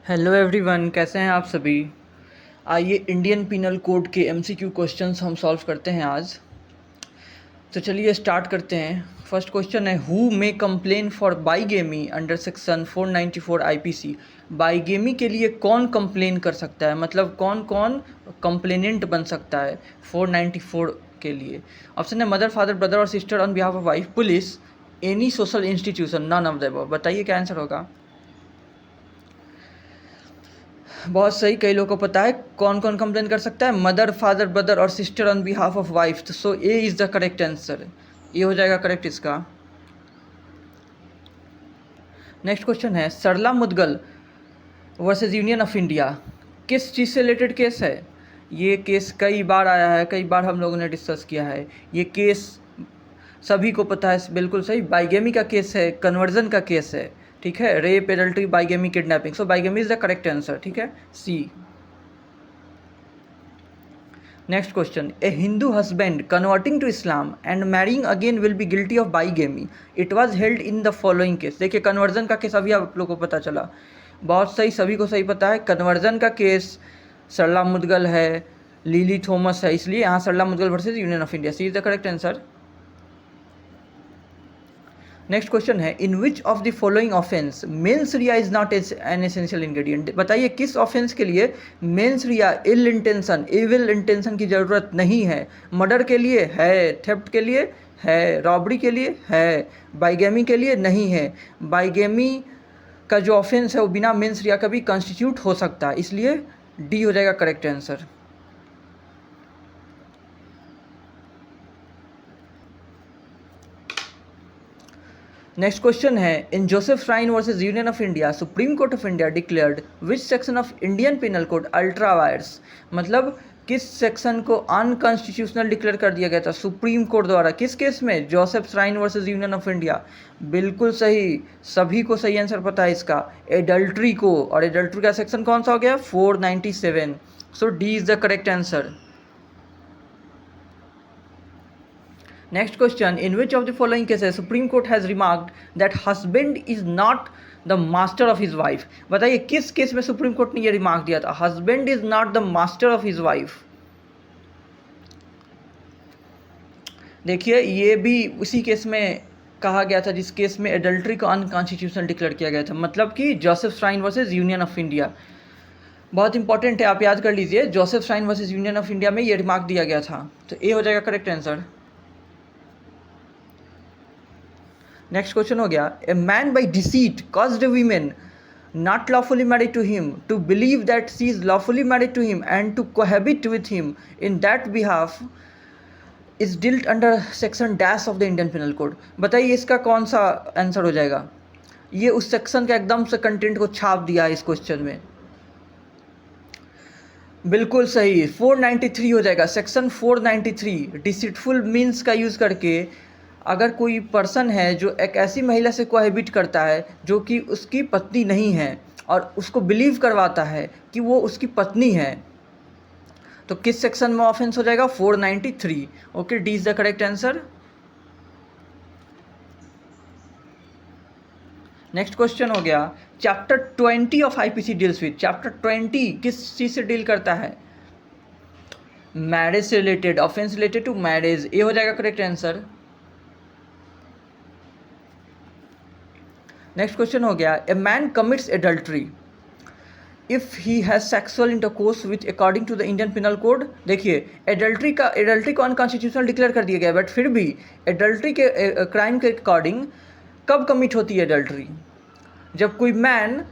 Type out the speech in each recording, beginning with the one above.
Hello everyone, कैसे हैं आप सभी। आइए इंडियन पिनल कोड के एमसीक्यू क्वेश्चंस हम सॉल्व करते हैं आज। तो चलिए स्टार्ट करते हैं। फर्स्ट क्वेश्चन है, who may complain for bigamy under section 494 IPC. Bigamy के लिए कौन कंप्लेन कर सकता है, मतलब कौन कौन कंप्लेनेंट बन सकता है 494 के लिए। ऑप्शन है मदर, फादर, ब्रदर और sister on behalf of wife, police, any social institution, none of the above. बताइए क्या आंसर होगा। बहुत सही, कई लोगों को पता है कौन कौन कंप्लेन कर सकता है, मदर, फादर, ब्रदर और sister on behalf of wife. तो so A is the correct answer, ये हो जाएगा करेक्ट इसका। नेक्स्ट क्वेश्चन है, Sarla Mudgal versus union of India किस चीज़ से रिलेटेड केस है। ये केस कई बार आया है, कई बार हम लोगों ने डिस्कस किया है। ये केस सभी को पता है, बिल्कुल सही, बाईगेमी का केस है, कन्वर्जन का केस है। ठीक है, rape, adultery, bigamy, kidnapping. So bigamy is the correct answer. ठीक है, C. Next question, a Hindu husband converting to Islam and marrying again will be guilty of bigamy. It was held in the following case. देखिए conversion का case अभी आप लोगों को पता चला, बहुत सही, सभी को सही पता है। कन्वर्जन का केस सरला मुदगल है, लिली थॉमस है, इसलिए यहाँ Sarla Mudgal versus union of India, C is the correct answer. Next question है, in which of the following offence mens rea is not an essential ingredient. बताइए किस ऑफेंस के लिए mens rea, ill intention, evil intention की ज़रूरत नहीं है। मर्डर के लिए है, थेफ्ट के लिए है, रॉबरी के लिए है, बाईगेमी के लिए नहीं है। बाईगेमी का जो ऑफेंस है वो बिना मेंस-रिया का भी कॉन्स्टिट्यूट हो सकता है, इसलिए डी हो जाएगा करेक्ट आंसर। नेक्स्ट क्वेश्चन है, in Joseph Shine versus union of India supreme court of India declared which section of Indian penal code ultra vires. मतलब किस सेक्शन को अनकॉन्स्टिट्यूशनल डिक्लेयर कर दिया गया था सुप्रीम कोर्ट द्वारा, किस केस में, Joseph Shine versus union of India. बिल्कुल सही, सभी को सही आंसर पता है इसका, एडल्ट्री को। और एडल्ट्री का सेक्शन कौन सा हो गया, 497। So D is the correct answer. Next question, in which of the following cases Supreme Court has remarked that husband is not the master of his wife। बताइए किस केस में सुप्रीम कोर्ट ने ये remark दिया था, husband is not the master of his wife. देखिए ये भी उसी केस में कहा गया था जिस केस में एडल्ट्री को अनकॉन्स्टिट्यूशनल डिक्लेयर किया गया था, मतलब कि Joseph Shine versus union of India. बहुत इंपॉर्टेंट है, आप याद कर लीजिए, Joseph Shine versus union of India में ये रिमार्क दिया गया था। तो ए हो जाएगा करेक्ट आंसर। नेक्स्ट क्वेश्चन हो गया, a man by deceit caused a women not lawfully married to him to believe that she is lawfully married to him and to cohabit with him in that behalf is dealt under section dash of the Indian penal Code. बताइए इसका कौन सा answer हो जाएगा। ये उस section का एकदम से कंटेंट को छाप दिया है इस क्वेश्चन में। बिल्कुल सही, 493 हो जाएगा, सेक्शन 493। डिसीटफुल मीन्स का यूज़ करके अगर कोई पर्सन है जो एक ऐसी महिला से कोहैबिट करता है जो कि उसकी पत्नी नहीं है और उसको बिलीव करवाता है कि वो उसकी पत्नी है, तो किस सेक्शन में ऑफेंस हो जाएगा, 493। Okay, D is the correct answer. Next question हो गया, chapter 20 of IPC deals with. चैप्टर 20 किस चीज़ से डील करता है, मैरिज से related, offence related to marriage. ये हो जाएगा करेक्ट आंसर। नेक्स्ट क्वेश्चन हो गया, a man commits adultery if he has sexual intercourse with according to the Indian penal Code. देखिए एडल्ट्री को अनकॉन्स्टिट्यूशनल डिक्लेयर कर दिया गया, बट फिर भी एडल्ट्री के क्राइम के अकॉर्डिंग कब कमिट होती है एडल्ट्री, जब कोई मैन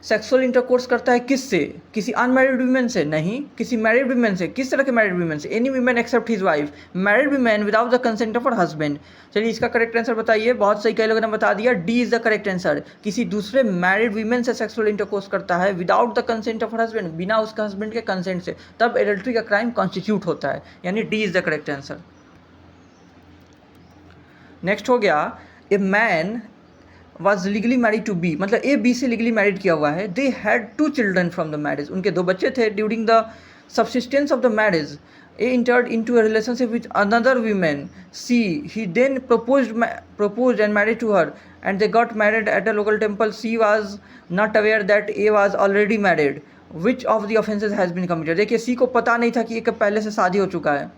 सेक्सुअल इंटरकोर्स करता है किससे, किसी अनमैरिड वीमेन से, नहीं, किसी मैरिड वीमेन से। किस तरह के मैरिड वीमेन से, any women except his wife, married women without the consent of her husband. चलिए इसका करेक्ट आंसर बताइए, बहुत सही, कई लोगों ने बता दिया, D is the correct answer. किसी दूसरे मैरिड वीमेन से सेक्सुअल इंटरकोर्स करता है without the consent of her husband, बिना उसके हस्बैंड के कंसेंट से, तब एडल्ट्री का क्राइम कॉन्स्टिट्यूट होता है, यानी D is the correct answer. Next हो गया, a man was legally married to B, मतलब ए बी से लीगली मैरिड किया हुआ है। They had 2 children from the marriage, उनके 2 बच्चे थे। During the subsistence of the marriage A entered into a relationship with another woman. C, he then proposed and married to her, and they got married at a local temple. C was not aware that A was already married. Which of the offenses has been committed? देखिए C को पता नहीं था कि एक पहले से शादी हो चुका है,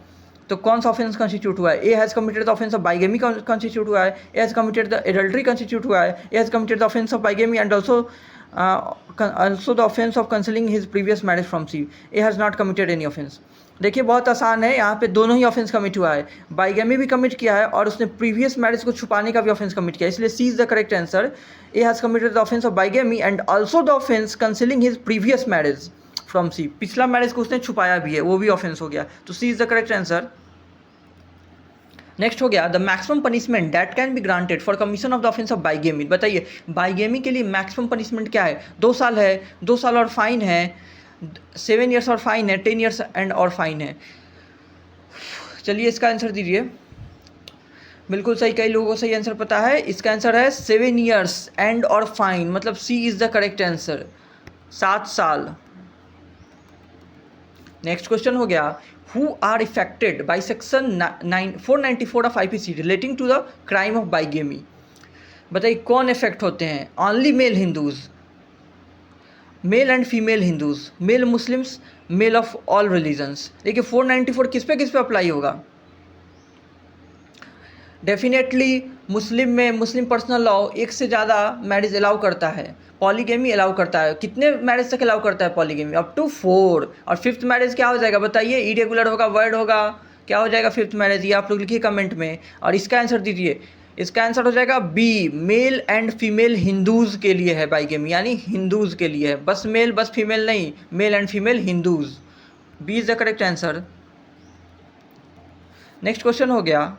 तो कौन सा ऑफेंस कॉन्स्टिट्यूट हुआ है? A has committed the offence of bigamy constitute हुआ है, A has committed the adultery constitute हुआ है, A has committed the offence of bigamy and also the offence of concealing his previous marriage from C. A has not committed any offence. देखिए बहुत आसान है, यहाँ पे दोनों ही ऑफेंस कमिट हुआ है, बाइगेमी भी कमिट किया है और उसने प्रीवियस मैरिज को छुपाने का भी ऑफेंस कमिट किया, इसलिए C is the correct answer. A has committed the offence of bigamy and also the offence concealing his previous marriage from C. पिछला मैरिज को उसने छुपाया भी है, वो भी ऑफेंस हो गया, तो C is the correct answer. Next हो गया the maximum punishment that can be granted for commission of the offence of bigamy. बताइए बाइगेमी के लिए मैक्सिमम पनिशमेंट क्या है? 2 साल है, 2 साल और फाइन है, 7 ईयर्स और फाइन है, 10 ईयर्स एंड और फाइन है. चलिए इसका आंसर दीजिए. बिल्कुल सही, कई लोगों को सही आंसर पता है. इसका आंसर है 7 ईयर्स एंड और फाइन, मतलब सी इज द करेक्ट आंसर, 7 साल. नेक्स्ट क्वेश्चन हो गया who are affected by section 494 of IPC relating to the crime of bigamy. बताइए कौन इफेक्ट होते हैं? Only male Hindus, male and female Hindus, male Muslims, male of all religions. देखिए 494 किस पे अप्लाई होगा? डेफिनेटली मुस्लिम में मुस्लिम पर्सनल लॉ एक से ज़्यादा मैरिज अलाउ करता है, पॉलीगेमी अलाउ करता है. कितने मैरिज तक अलाउ करता है पॉलीगेमी? Up to 4. और फिफ्थ मैरिज क्या हो जाएगा बताइए? इरेगुलर होगा, वर्ड होगा, क्या हो जाएगा फिफ्थ मैरिज? ये आप लोग लिखिए कमेंट में और इसका आंसर दीजिए. इसका आंसर हो जाएगा B, male and female Hindus के लिए है बाइगेमी, यानी हिंदूज़ के लिए है, बस मेल बस फीमेल नहीं, male and female Hindus. B is the correct answer. Next question हो गया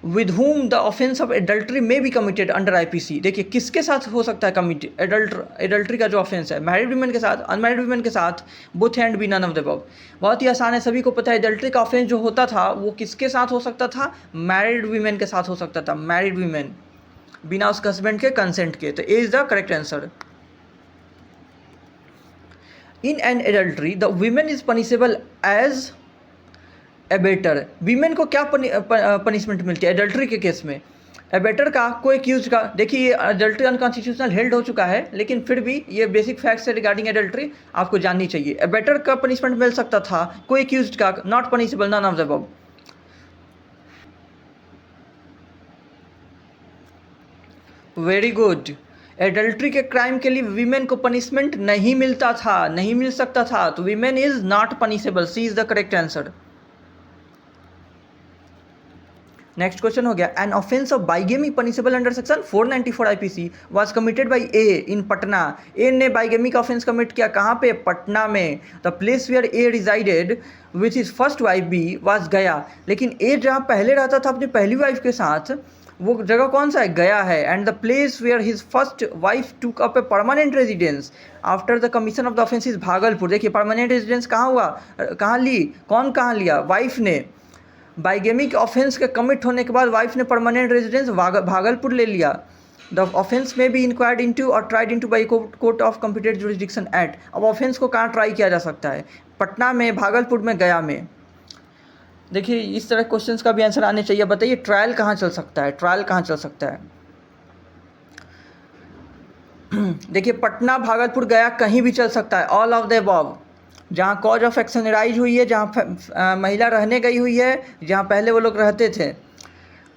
with whom the offence of adultery में बी कमिटेड अंडर IPC. देखिए किसके साथ हो सकता है कमिट एडल्ट्री का जो ऑफेंस है? मैरिड वीमेन के साथ, अनमैरिड वीमेन के साथ, both and B none of the above. बहुत ही आसान है, सभी को पता है एडल्ट्री का ऑफेंस जो होता था वो किसके साथ हो सकता था? मैरिड वीमेन के साथ हो सकता था, मैरिड वीमेन, बिना उसके हस्बैंड के कंसेंट के. तो A is the correct answer. In an adultery the women is punishable as abettor. Women को क्या पनिशमेंट मिलती है एडल्ट्री के केस में? एबेटर का, को एक्यूज का. देखिए ये एडल्ट्री अनकॉन्स्टिट्यूशनल हेल्ड हो चुका है, लेकिन फिर भी ये बेसिक फैक्ट्स है रिगार्डिंग एडल्ट्री, आपको जाननी चाहिए. एबेटर का पनिशमेंट मिल सकता था, को एक्यूज का not punishable, none of the above. Very good. Adultery के क्राइम के लिए वीमेन को पनिशमेंट नहीं मिलता था, नहीं मिल सकता था, तो women is not punishable. C is the correct answer. Next question हो गया an offence of bigamy punishable under section 494 IPC was committed by A in Patna. A ने बाइगेमी का ऑफेंस कमिट किया कहाँ पे? पटना में. The place where A resided with his first wife B was Gaya. लेकिन ए जहाँ पहले रहता था अपनी पहली वाइफ के साथ, वो जगह कौन सा है? गया है. And the place where his first wife took up a permanent residence after the commission of the offence is Bhagalpur. देखिए परमानेंट रेजिडेंस कहाँ हुआ, कहाँ ली, कौन कहाँ लिया? वाइफ ने. बाइगेमी के ऑफेंस के कमिट होने के बाद वाइफ ने परमानेंट रेजिडेंस भागलपुर ले लिया. द ऑफेंस में बी इंक्वायर्ड इनटू और tried into by court of computed jurisdiction act. अब ऑफेंस को कहाँ ट्राई किया जा सकता है? पटना में, भागलपुर में, गया में. देखिए इस तरह क्वेश्चंस का भी आंसर आने चाहिए. बताइए ट्रायल कहाँ चल सकता है? ट्रायल कहाँ चल सकता है? देखिए पटना, भागलपुर, गया कहीं भी चल सकता है, ऑल ऑफ द अबव. जहाँ कॉज ऑफ एक्शन राइज हुई है, जहाँ महिला रहने गई हुई है, जहाँ पहले वो लोग रहते थे,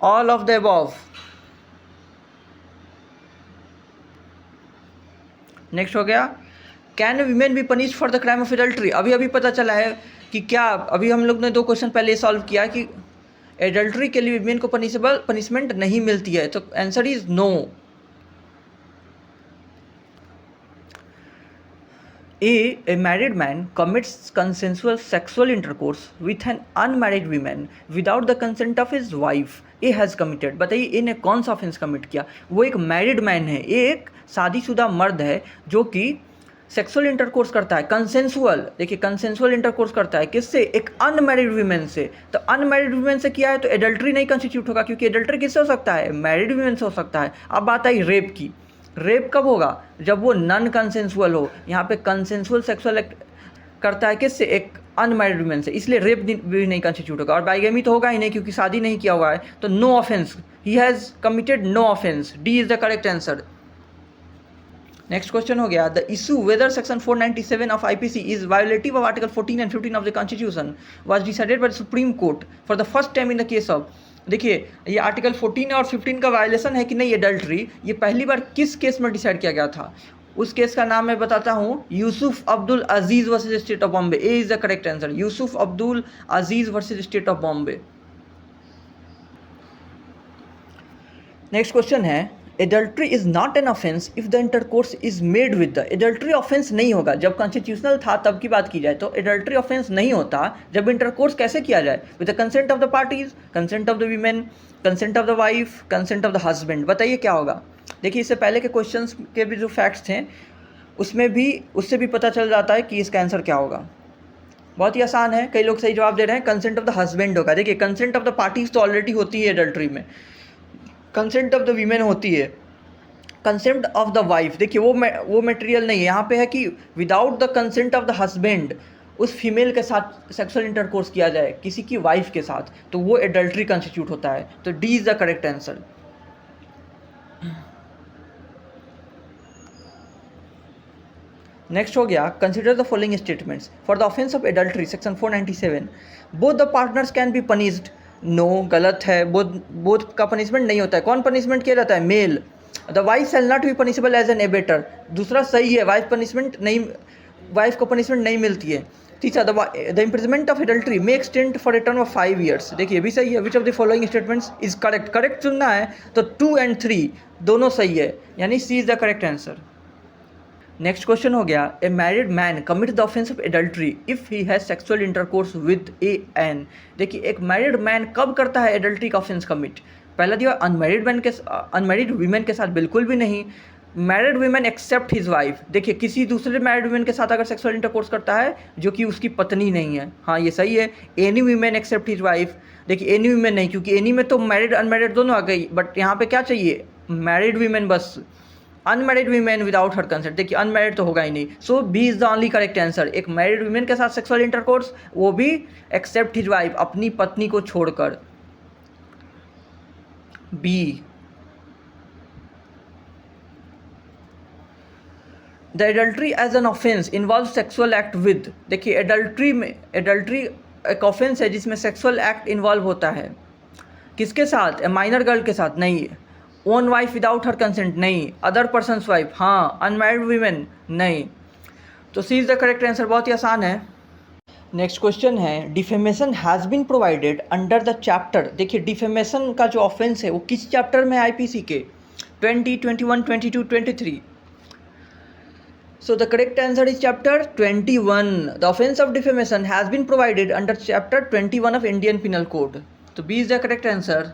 all of the above. Next हो गया can women be punish for the crime of adultery. अभी पता चला है कि क्या, अभी हम लोग ने 2 क्वेश्चन पहले सॉल्व किया कि एडल्ट्री के लिए वीमेन को पनिशमेंट नहीं मिलती है, तो answer is no. A married man commits consensual sexual intercourse with an unmarried woman without the consent of his wife. A has committed. बताइए A ने कौन सा ऑफेंस कमिट किया? वो एक मैरिड मैन है, एक शादीशुदा मर्द है जो कि सेक्सुअल इंटरकोर्स करता है, कंसेंसुअल. देखिए कंसेंसुअल इंटरकोर्स करता है किससे? एक अनमैरिड वीमेन से. तो अनमैरिड वीमेन से किया है तो एडल्ट्री नहीं कंस्टिट्यूट होगा, क्योंकि एडल्ट्री किससे हो सकता है? मैरिड वीमेन से हो सकता है. अब बात आई रेप की. रेप कब होगा? जब वो नॉन कंसेंसुअल हो. यहाँ पे कंसेंसुअल सेक्सुअल एक्ट करता है किससे? एक अनमैरिड वुमेन से, इसलिए रेप भी नहीं कंस्टिट्यूट होगा। और बाइगेमी तो होगा ही नहीं क्योंकि शादी नहीं किया हुआ है, तो no offence, he has committed no offence, D is the correct answer. Next question हो गया, the issue whether section 497 of IPC is violative of article 14 and 15 of the constitution was decided by the supreme court for the first time in the case of. देखिए ये article 14 और 15 का violation है कि नहीं adultery, ये पहली बार किस केस में डिसाइड किया गया था? उस केस का नाम मैं बताता हूँ, Yusuf Abdul Aziz versus state of Bombay. A is the correct answer, Yusuf Abdul Aziz versus state of Bombay. Next question है, adultery is not an offence if the intercourse is made with the. Adultery offence नहीं होगा, जब कॉन्स्टिट्यूशनल था तब की बात की जाए तो एडल्ट्री ऑफेंस नहीं होता जब इंटरकोर्स कैसे किया जाए, with the consent of the parties, consent of the women, consent of the wife, consent of the husband. बताइए क्या होगा? देखिए इससे पहले के क्वेश्चंस के भी जो फैक्ट्स थे उसमें भी, उससे भी पता चल जाता है कि इसका आंसर क्या होगा। बहुत ही आसान है, कई लोग सही जवाब दे रहे हैं, कंसेंट ऑफ द हस्बैंड होगा। देखिए कंसेंट ऑफ द पार्टीज तो ऑलरेडी होती है एडल्ट्री में, कंसेंट ऑफ द वीमेन होती है, कंसेंट ऑफ द वाइफ देखिए वो मटेरियल नहीं है, यहाँ पे है कि without the consent of the husband उस फीमेल के साथ सेक्सुअल इंटरकोर्स किया जाए किसी की वाइफ के साथ, तो वो एडल्ट्री कंस्टिट्यूट होता है, तो D is the correct answer. Next हो गया, consider the following statements for the offence of adultery section 497 both the partners can be punished. No, गलत है, बोथ का पनिशमेंट नहीं होता है। कौन पनिशमेंट किया जाता है? Male. The wife shall not be punishable as an abettor, दूसरा सही है, वाइफ पनिशमेंट नहीं, वाइफ को पनिशमेंट नहीं मिलती है। तीसरा, the imprisonment of adultery may extend for a term of 5 years। देखिए भी सही है, which of the following statements is correct, correct चुनना है तो 2 and 3 दोनों सही है, यानी C is the correct answer. Next question हो गया, a married man commit the offence of adultery if he has sexual intercourse with a an. देखिए एक मैरिड मैन कब करता है एडल्ट्री का ऑफेंस कमिट? पहला दिया अनमैरिड वीमेन के साथ बिल्कुल भी नहीं, married women except his wife. देखिए किसी दूसरे मैरिड वीमेन के साथ अगर सेक्सुअल इंटरकोर्स करता है जो कि उसकी पत्नी नहीं है, हाँ ये सही है। Any women except his wife, देखिए एनी वीमेन नहीं, क्योंकि एनी में तो मैरिड अनमैरिड दोनों आ गई, बट यहाँ पे क्या चाहिए? मैरिड वीमेन बस, unmarried women without her consent. देखिए अनमैरिड तो होगा ही नहीं, so B is the only correct answer. एक मैरिड वीमेन के साथ सेक्सुअल इंटरकोर्स, वो भी एक्सेप्ट हिज वाइफ, अपनी पत्नी को छोड़कर, B. The adultery as an offence involve sexual act with. देखिए एडल्ट्री एक ऑफेंस है जिसमें सेक्सुअल एक्ट इन्वॉल्व होता है, किसके साथ? ए माइनर गर्ल के साथ नहीं, own wife without her consent नहीं, अदर पर्सनस वाइफ हाँ, अनमैरिड वीमेन नहीं, तो C is the correct answer. बहुत ही आसान है। नेक्स्ट क्वेश्चन है, defamation has been provided under the chapter. देखिए डिफेमेशन का जो ऑफेंस है वो किस चैप्टर में आईपीसी के? 20, 21, 22, 23। So the correct answer is chapter 21. The offence of defamation has been provided under chapter 21 of Indian Penal Code. तो B is the correct answer.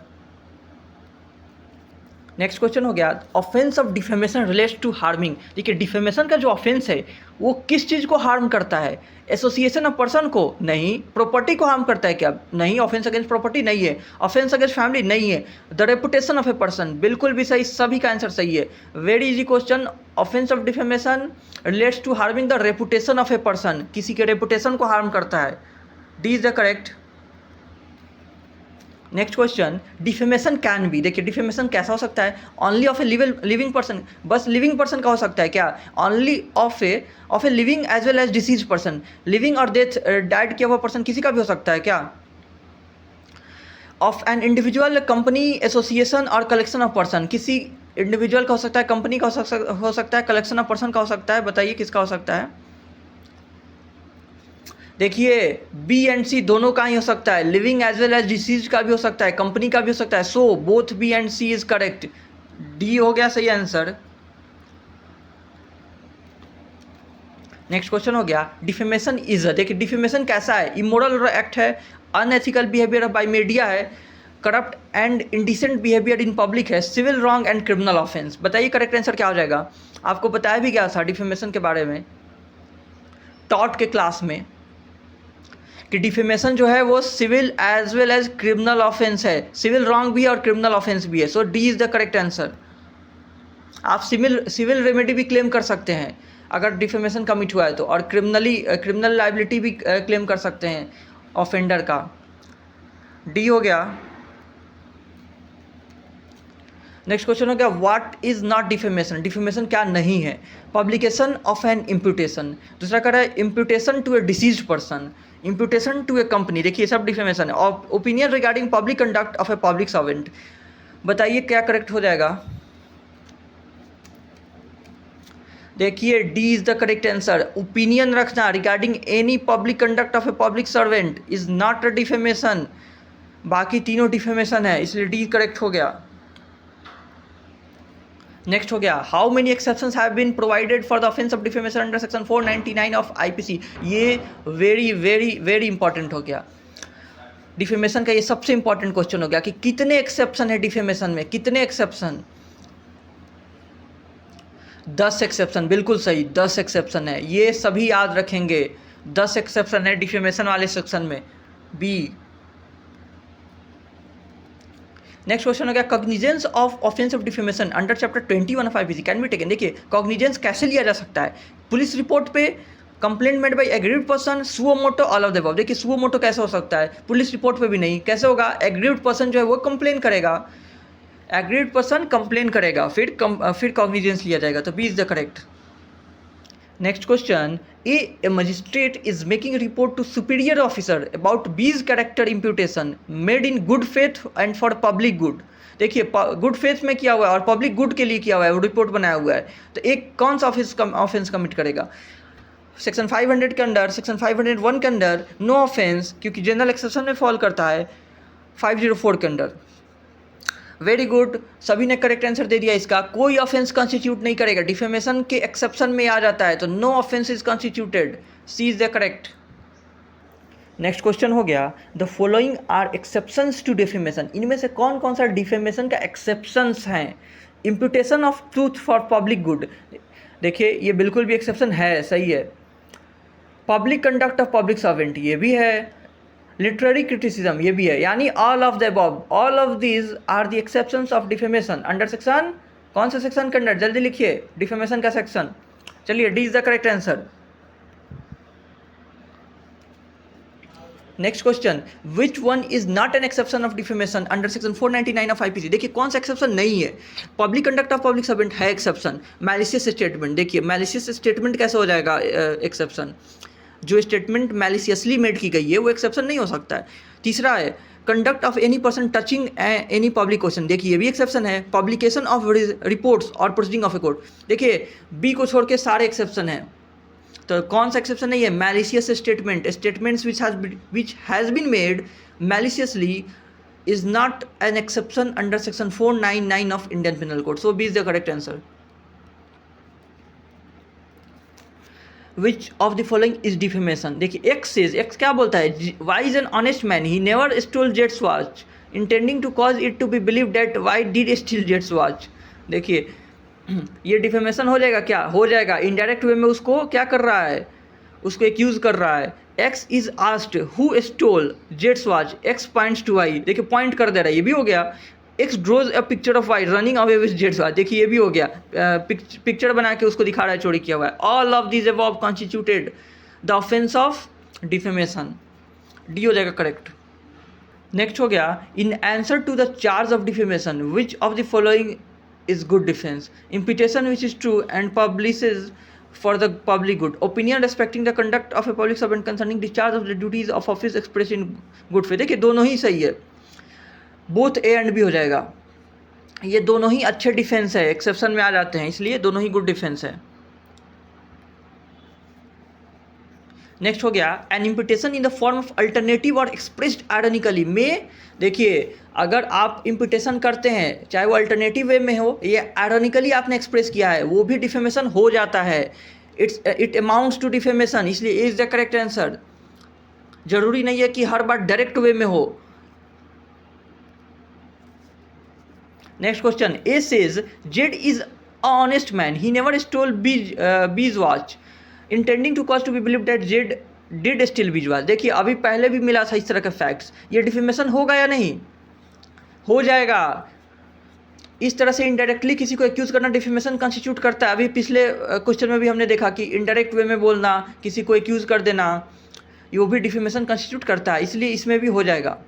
Next question हो गया, offence of defamation relates to harming. देखिए defamation का जो offence है वो किस चीज़ को हार्म करता है? एसोसिएशन ऑफ पर्सन को नहीं, प्रॉपर्टी को हार्म करता है क्या? नहीं, ऑफेंस अगेंस्ट प्रॉपर्टी नहीं है, ऑफेंस अगेंस्ट फैमिली नहीं है, the reputation of a person बिल्कुल भी सही, सभी का आंसर सही है। Very easy question, offence of defamation relates to harming the reputation of a person, किसी के रेपुटेशन को हार्म करता है, D is the correct. Next question, defamation can be. देखिए डिफेमेशन कैसा हो सकता है? Only of a living person, बस लिविंग पर्सन का हो सकता है क्या? Only of a living as well as deceased person, living और डेथ डाइड किया हुआ पर्सन किसी का भी हो सकता है क्या? Of an individual, company, association or collection of person, किसी इंडिविजुअल का हो सकता है, कंपनी का हो सकता है, कलेक्शन ऑफ पर्सन का हो सकता है, बताइए किसका हो सकता है? देखिए बी एंड सी दोनों का ही हो सकता है, living as well as deceased का भी हो सकता है, कंपनी का भी हो सकता है, so both B and C is correct, D हो गया सही आंसर। नेक्स्ट क्वेश्चन हो गया, डिफेमेशन इज, देखिए डिफेमेशन कैसा है? इमोरल एक्ट है, अनएथिकल बिहेवियर बाय मीडिया है, corrupt and indecent behaviour in public है, civil wrong and criminal offence. बताइए करेक्ट आंसर क्या हो जाएगा? आपको बताया भी गया था डिफेमेशन के बारे में टॉट के क्लास में कि डिफेमेशन जो है वो civil as well as criminal offence है, सिविल रॉन्ग भी है और क्रिमिनल ऑफेंस भी है, so D is the correct answer. आप सिविल रेमेडी भी क्लेम कर सकते हैं, अगर डिफेमेशन कमिट हुआ है तो, और क्रिमिनल लाइबिलिटी भी क्लेम कर सकते हैं ऑफेंडर का। डी हो गया। नेक्स्ट क्वेश्चन हो गया what is not defamation, defamation क्या नहीं है। पब्लिकेशन ऑफ एन इम्प्यूटेशन, दूसरा कह रहा है imputation to a deceased person, imputation to a company, देखिए सब डिफेमेशन है। और opinion regarding public conduct of a public servant, बताइए क्या करेक्ट हो जाएगा। देखिए D is the correct answer. Opinion रखना regarding any public conduct of a public servant is not a defamation, बाकी तीनों डिफेमेशन है, इसलिए डी करेक्ट हो गया। नेक्स्ट हो गया how many exceptions have been provided for the offence of defamation under section 499 of IPC. ये very very very important हो गया, डिफेमेशन का ये सबसे इंपॉर्टेंट क्वेश्चन हो गया कि कितने एक्सेप्शन है डिफेमेशन में, कितने एक्सेप्शन। 10 एक्सेप्शन, बिल्कुल सही, 10 एक्सेप्शन है, ये सभी याद रखेंगे। 10 एक्सेप्शन है डिफेमेशन वाले सेक्शन में, बी। नेक्स्ट क्वेश्चन हो गया cognizance of offence of defamation under chapter 21 of IPC can be taken. देखिए कॉग्निजेंस कैसे लिया जा सकता है, पुलिस रिपोर्ट पे complaint made by agreed person suo motu all of the above. देखिए सुओ मोटो कैसे हो सकता है, पुलिस रिपोर्ट पे भी नहीं, कैसे होगा, एग्रीड पर्सन जो है वो कंप्लेन करेगा, एग्रीड पर्सन कंप्लेन करेगा, फिर कॉग्निजेंस लिया जाएगा, तो B is the correct. Next question a magistrate is making report to superior officer about B's character imputation made in good faith and for public good. देखिए good faith में किया हुआ है और पब्लिक गुड के लिए किया हुआ है, वो रिपोर्ट बनाया हुआ है, तो एक कौन सा ऑफेंस कमिट करेगा। सेक्शन 500 के अंडर, सेक्शन 501 के अंडर नो ऑफेंस, क्योंकि जनरल एक्सेप्शन में फॉल करता है, 504 के अंडर। वेरी गुड, सभी ने करेक्ट आंसर दे दिया इसका। कोई ऑफेंस कॉन्स्टिट्यूट नहीं करेगा, डिफेमेशन के एक्सेप्शन में आ जाता है, तो no offence is constituted, C is the correct. Next question हो गया the following are exceptions to defamation, इनमें से कौन कौन सा डिफेमेशन का एक्सेप्शंस हैं। Imputation of truth for public good, देखिए ये बिल्कुल भी एक्सेप्शन है, सही है। Public conduct of public servant, ये भी है। लिटरेरी क्रिटिसिज्म, ये भी है, यानी all of the above, all of these are the exceptions of defamation under section, कौन सा सेक्शन के अंडर, जल्दी लिखिए डिफेमेशन का सेक्शन। चलिए D is the correct answer. Next question which one is not an exception of defamation under section 499 of IPC. देखिए कौन सा एक्सेप्शन नहीं है। Public conduct of public servant है एक्सेप्शन। मैलिशियस स्टेटमेंट, देखिए मैलिशियस स्टेटमेंट कैसे हो जाएगा एक्सेप्शन, जो स्टेटमेंट मैलिशियसली मेड की गई है वो एक्सेप्शन नहीं हो सकता है। तीसरा है conduct of any person touching any public question, देखिए ये भी एक्सेप्शन है। पब्लिकेशन ऑफ रिपोर्ट्स और प्रोसीडिंग ऑफ ए कोर्ट, देखिए बी को छोड़ के सारे एक्सेप्शन हैं, तो कौन सा एक्सेप्शन नहीं है, malicious statement, statements which has been made maliciously is not an exception under section 499 of Indian penal code, so B is the correct answer. Which of the following is defamation? देखिए X says, X क्या बोलता है, Y is an honest man, he never stole Jet's watch, intending to cause it to be believed that Y did steal Jet's watch। देखिए ये defamation हो जाएगा, क्या हो जाएगा, इनडायरेक्ट वे में उसको क्या कर रहा है, उसको एक्यूज कर रहा है। X is asked who stole Jet's watch, X points to Y, देखिए पॉइंट कर दे रहा है, ये भी हो गया। X draws a picture of Y running away with Jet's watch, देखिए ये भी हो गया, पिक्चर बना के उसको दिखा रहा है चोरी किया हुआ है। All of these above constituted the offense of defamation, D हो जाएगा करेक्ट। नेक्स्ट हो गया in answer to the charge of defamation which of the following is good defence. Imputation which is true and publishes for the public good, opinion respecting the conduct of a public servant concerning discharge of the duties of office expressed in good faith, देखिए दोनों ही सही है, both A and B हो जाएगा, ये दोनों ही अच्छे defence है, एक्सेप्शन में आ जाते हैं, इसलिए दोनों ही गुड डिफेंस है। नेक्स्ट हो गया an imputation in the form of alternative or expressed ironically में, देखिए अगर आप इम्पिटेशन करते हैं चाहे वो अल्टरनेटिव वे में हो या आयरनिकली आपने एक्सप्रेस किया है, वो भी डिफेमेशन हो जाता है, इट अमाउंट्स टू डिफेमेशन, इसलिए इज द करेक्ट आंसर। जरूरी नहीं है कि हर बार डायरेक्ट वे में हो। Next question A says Z is an honest man, he never stole B's watch, intending to cause to be believe that Z did steal B's watch. देखिए अभी पहले भी मिला था इस तरह के फैक्ट्स, ये डिफेमेशन होगा या नहीं, हो जाएगा। इस तरह से इनडायरेक्टली किसी को एक्यूज करना डिफेमेशन कॉन्स्टिट्यूट करता है। अभी पिछले क्वेश्चन में भी हमने देखा कि इनडायरेक्ट वे में बोलना, किसी को एक्यूज कर देना, ये भी डिफेमेशन कॉन्स्टिट्यूट करता है, इसलिए इसमें भी हो जाएगा।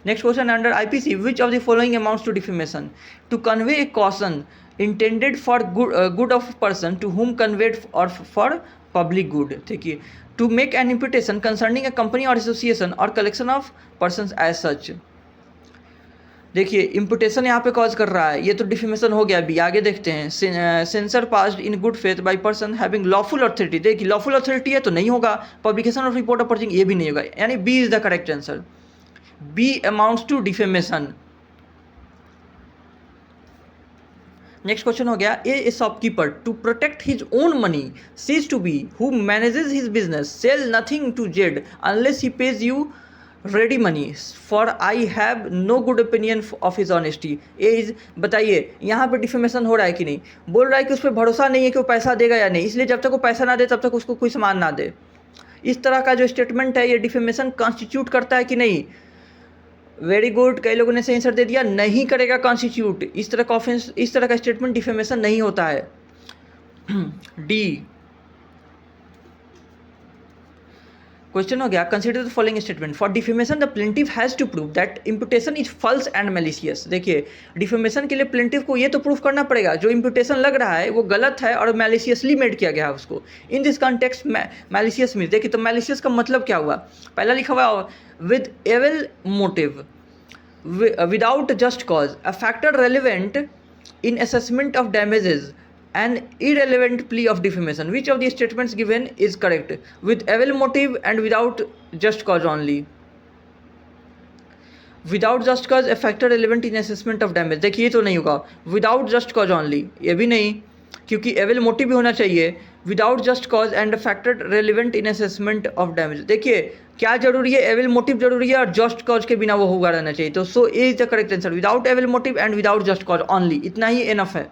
Next question, under IPC which of the following amounts to defamation? To convey a caution intended for good of person to whom conveyed or for public good. देखिए, to make an imputation concerning a company or association or collection of person as such. देखिए, imputation यहाँ पे cause कर रहा है, ये तो defamation हो गया। अभी आगे देखते हैं, censure passed in good faith by person having lawful authority. देखिए, लॉफुल अथॉरिटी है तो नहीं होगा। Publication of report of person, ये भी नहीं होगा, यानी B is the correct answer. B amounts to defamation. Next question हो गया, A shopkeeper to protect his own money says to B who manages his business sell nothing to Z unless he pays you ready money for I have no good opinion of his honesty. एज बताइए, यहाँ पे defamation हो रहा है कि नहीं? बोल रहा है कि उस पर भरोसा नहीं है कि वो पैसा देगा या नहीं, इसलिए जब तक वो पैसा ना दे तब तक उसको कोई सामान ना दे। इस तरह का जो स्टेटमेंट है ये डिफेमेशन कॉन्स्टिट्यूट करता है कि नहीं? वेरी गुड, कई लोगों ने सही आंसर दे दिया, नहीं करेगा कॉन्स्टिट्यूट। इस तरह का ऑफेंस, इस तरह का स्टेटमेंट डिफेमेशन नहीं होता है। डी क्वेश्चन हो गया, consider the following statement for defamation the plaintiff has to prove that imputation is false and malicious. देखिए, डिफेमेशन के लिए प्लेंटिफ को ये तो प्रूफ करना पड़ेगा जो इम्पुटेशन लग रहा है वो गलत है और मैलिशियसली मेड किया गया है उसको। In this context malicious means, देखिए तो मैलिशियस का मतलब क्या हुआ? पहला लिखा हुआ with evil motive, without just cause, a factor relevant in assessment of damages, an irrelevant plea of defamation. Which of the statements given is correct? With evil motive and without just cause only. Without just cause, a factor relevant in assessment of damage. देखिए, ये तो नहीं होगा। Without just cause only, ये भी नहीं, क्योंकि evil motive भी होना चाहिए। Without just cause and factor relevant in assessment of damage. देखिए, क्या जरूरी है? एविल मोटिव जरूरी है और जस्ट कॉज के बिना वो होगा रहना चाहिए। तो so A is the correct answer, without evil motive and without just cause only, इतना ही एनफ है।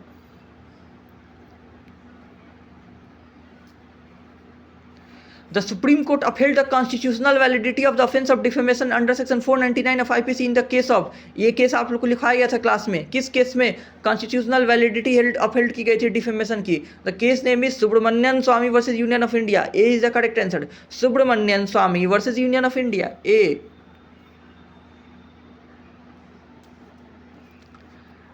The Supreme Court upheld the constitutional validity of the offence of defamation under section 499 of IPC in the case of, ये case आप लोग को लिखाया गया था क्लास में, किस केस में कॉन्स्टिट्यूशनल वैलिडिटी अपहेल्ड की गई थी डिफेमेशन की? The case name is Subramanian Swamy versus union of India. A is the correct answer, Subramanian Swamy versus union of India, A.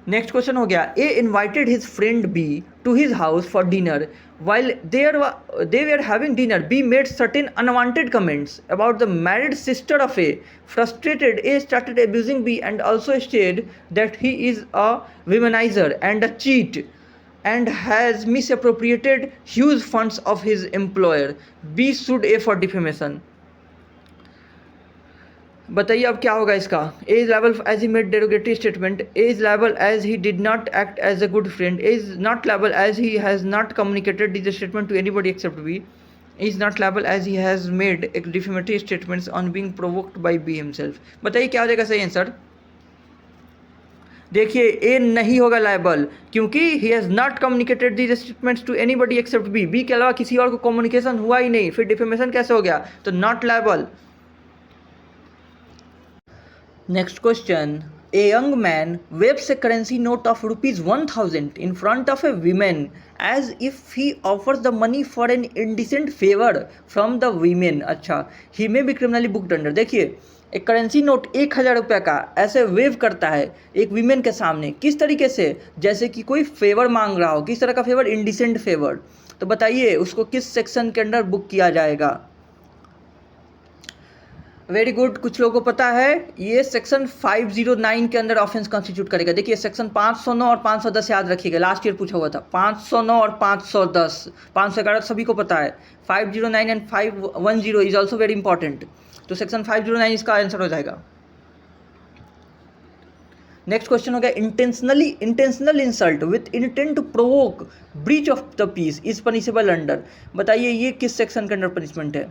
Next question हो गया, A invited his friend B to his house for dinner while they were having dinner, B made certain unwanted comments about the married sister of A. Frustrated, A started abusing B and also stated that he is a womanizer and a cheat and has misappropriated huge funds of his employer. B sued A for defamation. बताइए अब क्या होगा इसका? A is liable as he made derogatory statement, A is liable as he did not act as a good friend, A is not liable as he has not communicated this statement to anybody except B, is not liable as he has made defamatory statements on being provoked by B himself. बताइए क्या हो जाएगा सही answer? देखिए, ए नहीं होगा liable, क्योंकि he has not communicated these statements to anybody except B. B के अलावा किसी और को कम्युनिकेशन हुआ ही नहीं, फिर डिफेमेशन कैसे हो गया? तो not liable. Next question, a young man waves a currency note of ₹1000 in front of a woman as if he offers the money for an indecent favor from the women. अच्छा, he may be criminally booked under। देखिए, एक currency note 1000 रुपये का ऐसे wave करता है एक women के सामने, किस तरीके से? जैसे कि कोई फेवर मांग रहा हो। किस तरह का फेवर? Indecent favour. तो बताइए उसको किस सेक्शन के अंडर बुक किया जाएगा? वेरी गुड, कुछ लोगों को पता है, ये सेक्शन 509 के अंदर ऑफेंस कॉन्स्टिट्यूट करेगा। देखिए, सेक्शन 509 और 510 याद रखिएगा, लास्ट ईयर पूछा हुआ था। 509 और 510, 511 सभी को पता है। 509 and 510 is also very important. तो सेक्शन 509 इसका आंसर हो जाएगा। नेक्स्ट क्वेश्चन हो गया, intentional insult with intent to provoke breach of the peace is punishable under. बताइए ये किस सेक्शन के अंडर पनिशमेंट है?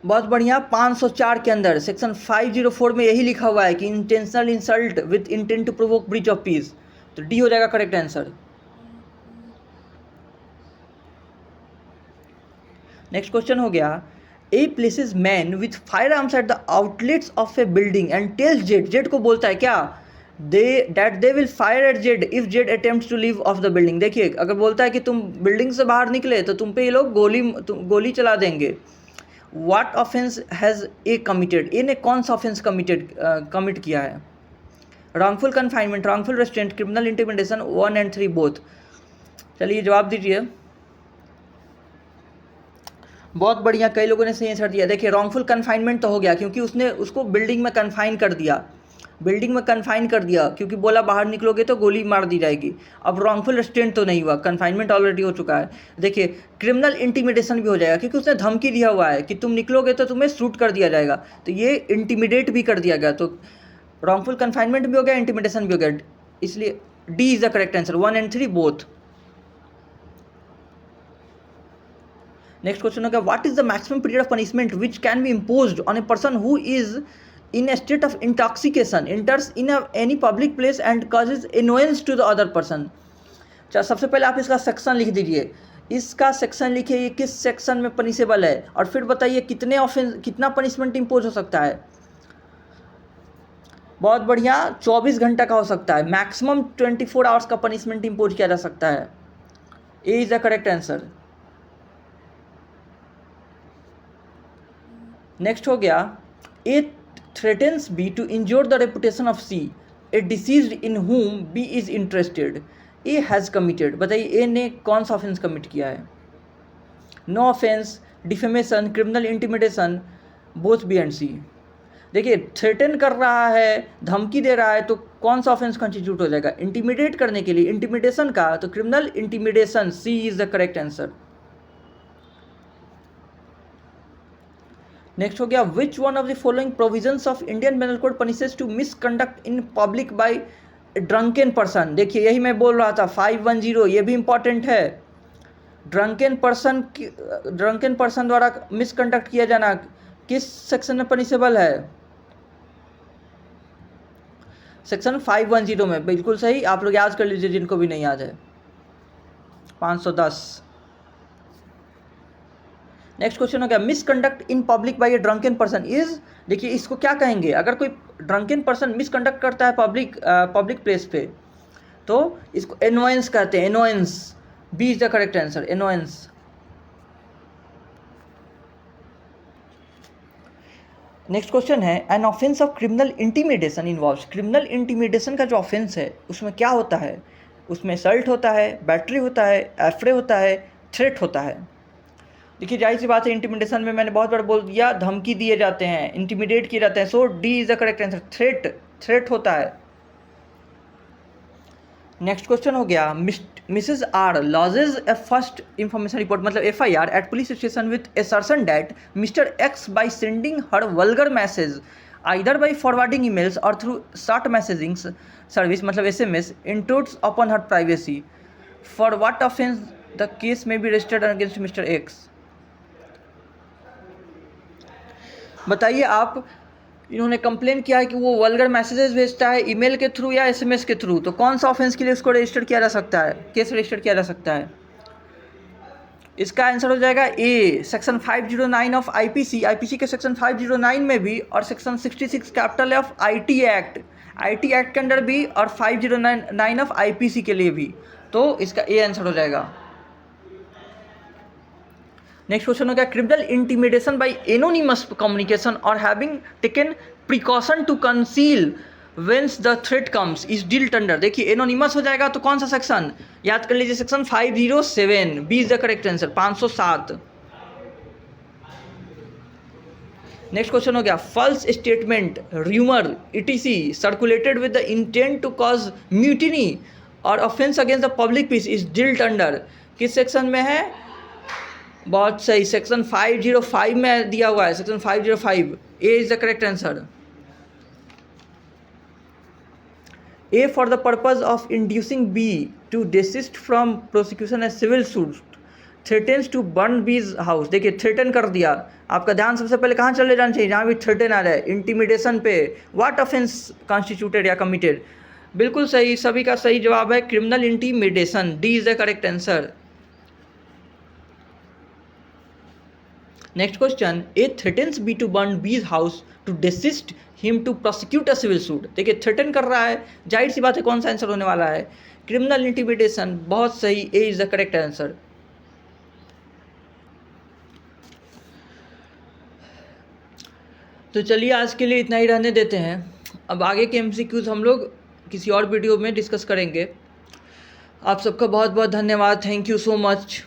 बहुत बढ़िया, 504 के अंदर सेक्शन 504 में यही लिखा हुआ है कि intentional insult with intent to provoke breach of peace. तो डी हो जाएगा करेक्ट आंसर। नेक्स्ट क्वेश्चन हो गया, A places man with firearms at the outlets of a building and tells Z, Z को बोलता है क्या, they will fire at Z if Z attempts to leave of the building. देखिए अगर बोलता है कि तुम बिल्डिंग से बाहर निकले तो तुम पे ये लोग गोली चला देंगे। What offence has A committed, A ने कौन सा ऑफेंस कमिट किया है? Wrongful confinement, wrongful restraint, criminal intimidation, 1 and 3 both. चलिए जवाब दीजिए। बहुत बढ़िया, कई लोगों ने सही आंसर दिया। देखिए रॉन्गफुल कन्फाइनमेंट तो हो गया क्योंकि उसने उसको बिल्डिंग में कन्फाइन कर दिया, क्योंकि बोला बाहर निकलोगे तो गोली मार दी जाएगी। अब रॉन्गफुल रेस्ट्रेंट तो नहीं हुआ, कन्फाइनमेंट ऑलरेडी हो चुका है। देखिए क्रिमिनल इंटिमिडेशन भी हो जाएगा क्योंकि उसने धमकी दिया हुआ है कि तुम निकलोगे तो तुम्हें शूट कर दिया जाएगा, तो ये इंटिमिडेट भी कर दिया गया, तो रॉन्गफुल कन्फाइनमेंट भी हो गया, इंटिमिडेशन भी हो गया, इसलिए D is the correct answer, 1 and 3 both. Next question होगा, what is the maximum period of punishment which can be imposed on a person who is in a state of intoxication enters in any public place and causes annoyance to the other person। चलो सबसे पहले आप इसका section लिख दीजिए, इसका section लिखिए, ये किस सेक्शन में पनिशेबल है, और फिर बताइए कितना पनिशमेंट इम्पोज हो सकता है। बहुत बढ़िया, 24 घंटा का हो सकता है, मैक्सिमम 24 आवर्स का पनिशमेंट इम्पोज किया जा सकता है। A is the correct answer. Next हो गया, ए threatens B to injure the reputation of C, a deceased in whom B is interested, A has committed। बताइए A ने कौन सा ऑफेंस कमिट किया है? No offence, defamation, criminal intimidation, both B and C। देखिए threaten कर रहा है, धमकी दे रहा है, तो कौन सा ऑफेंस कॉन्स्टिट्यूट हो जाएगा? इंटिमिडेट करने के लिए इंटिमिडेशन का, तो criminal intimidation, C is the correct answer. Next हो गया, which one of the following provisions of Indian penal code punishes to misconduct in public by drunken person. देखिए यही मैं बोल रहा था, 510, ये भी इंपॉर्टेंट है। ड्रंकन पर्सन द्वारा मिसकंडक्ट किया जाना किस सेक्शन में पनिशेबल है? सेक्शन 510 में, बिल्कुल सही। आप लोग याद कर लीजिए जिनको भी नहीं याद है, 510। नेक्स्ट क्वेश्चन हो गया, misconduct in public by a drunken person is, देखिए इसको क्या कहेंगे? अगर कोई ड्रंकन पर्सन मिसकंडक्ट करता है पब्लिक प्लेस पे, तो इसको एनोयंस कहते हैं, annoyance. B is the correct answer, annoyance. Next question है, an offence of criminal intimidation involves, criminal intimidation का जो ऑफेंस है उसमें क्या होता है? उसमें असल्ट होता है, बैटरी होता है, एफ्रे होता है, थ्रेट होता है। देखिए जाहिर सी बात है, इंटिमिडेशन में मैंने बहुत बार बोल दिया, धमकी दिए जाते हैं, इंटिमिडेट किए जाते हैं, so D is the correct answer, threat होता है। नेक्स्ट क्वेश्चन हो गया, Mrs R lodges a first information report, मतलब FIR at police station with assertion that Mr X by sending her vulgar message either by forwarding emails और through short messaging service, मतलब SMS, intrudes upon her privacy. For what offence the case में be registered against Mr X. बताइए आप, इन्होंने complain किया है कि वो वल्गर मैसेजेस भेजता है ईमेल के थ्रू या SMS के थ्रू, तो कौन सा ऑफेंस के लिए उसको रजिस्टर किया जा सकता है, केस रजिस्टर किया जा सकता है? इसका आंसर हो जाएगा ए, सेक्शन 509 ऑफ IPC के सेक्शन 509 में भी, और section 66 capital of IT act के अंडर भी, और 509 ऑफ IPC के लिए भी, तो इसका ए आंसर हो जाएगा। नेक्स्ट क्वेश्चन हो गया, criminal intimidation by anonymous communication और having taken precaution to conceal whence the threat comes is dealt under. देखिए एनोनिमस हो जाएगा तो कौन सा सेक्शन? याद कर लीजिए, section 507, B is the correct answer, 507। Next question हो गया, false statement, rumour, ETC circulated with the intent to cause mutiny और offence against the public peace is dealt under, किस सेक्शन में है? बहुत सही, सेक्शन 505 में दिया हुआ है, section 505, A is the correct answer. A for the purpose of inducing B to desist from prosecution a civil suit threatens to burn B's house. देखिए थ्रेटन कर दिया, आपका ध्यान सबसे पहले कहाँ चले जाना चाहिए? जहाँ भी थ्रेटन आ रहा है, इंटिमिडेशन पे। व्हाट ऑफेंस कॉन्स्टिट्यूटेड या कमिटेड? बिल्कुल सही, सभी का सही जवाब है criminal intimidation, D is the correct answer. Next question, A threatens B to burn B's house to desist him to prosecute a civil suit. देखिए थ्रेटन कर रहा है, जाहिर सी बात है कौन सा आंसर होने वाला है, क्रिमिनल इंटिमिडेशन, बहुत सही, ए इज द करेक्ट आंसर। तो चलिए आज के लिए इतना ही रहने देते हैं, अब आगे के एमसीक्यूज हम लोग किसी और वीडियो में डिस्कस करेंगे। आप सबका बहुत बहुत धन्यवाद, थैंक यू सो मच।